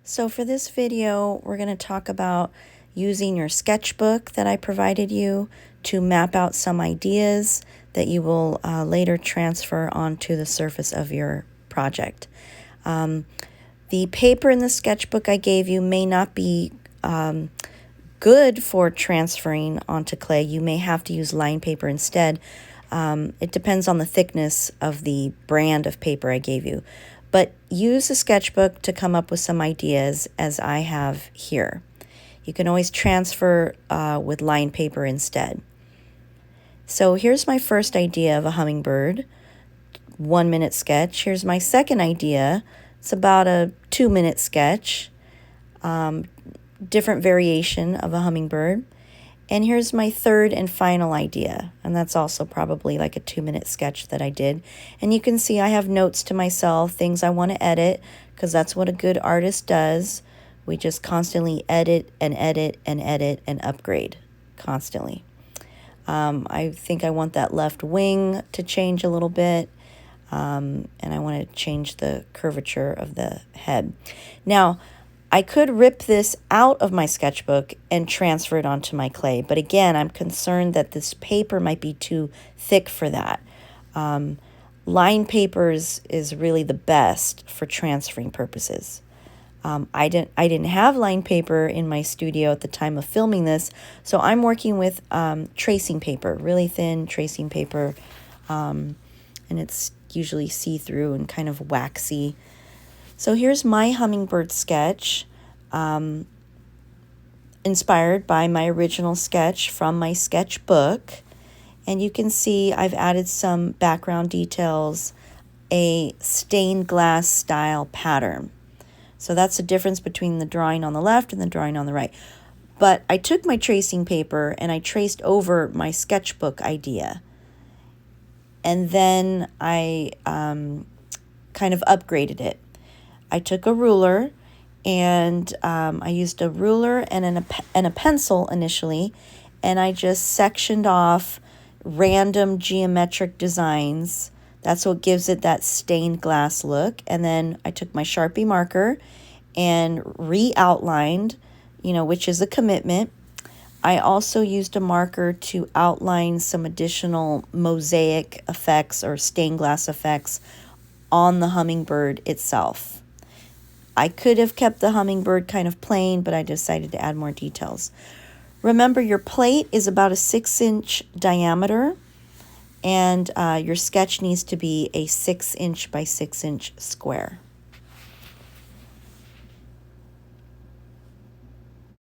So for this video, we're going to talk about using your sketchbook that I provided you to map out some ideas that you will later transfer onto the surface of your project. The paper in the sketchbook I gave you may not be good for transferring onto clay. You may have to use line paper instead. It depends on the thickness of the brand of paper I gave you. But use a sketchbook to come up with some ideas as I have here. You can always transfer with line paper instead. So here's my first idea of a hummingbird, 1 minute sketch. Here's my second idea. It's about a 2-minute sketch, different variation of a hummingbird. And here's my third and final idea, and that's also probably like a 2-minute sketch that I did. And you can see I have notes to myself, things I want to edit, because that's what a good artist does. We just constantly edit and edit and edit and upgrade constantly. I think I want that left wing to change a little bit, and I want to change the curvature of the head. Now, I could rip this out of my sketchbook and transfer it onto my clay, but again, I'm concerned that this paper might be too thick for that. Line paper is really the best for transferring purposes. I didn't have line paper in my studio at the time of filming this, so I'm working with tracing paper, really thin tracing paper, and it's usually see-through and kind of waxy. So here's my hummingbird sketch, inspired by my original sketch from my sketchbook. And you can see I've added some background details, a stained glass style pattern. So that's the difference between the drawing on the left and the drawing on the right. But I took my tracing paper and I traced over my sketchbook idea. And then I kind of upgraded it. I took a ruler and I used a ruler and a pencil initially, and I just sectioned off random geometric designs. That's what gives it that stained glass look. And then I took my Sharpie marker and re-outlined, which is a commitment. I also used a marker to outline some additional mosaic effects or stained glass effects on the hummingbird itself. I could have kept the hummingbird kind of plain, but I decided to add more details. Remember, your plate is about a 6-inch diameter, and your sketch needs to be a 6-inch by 6-inch square.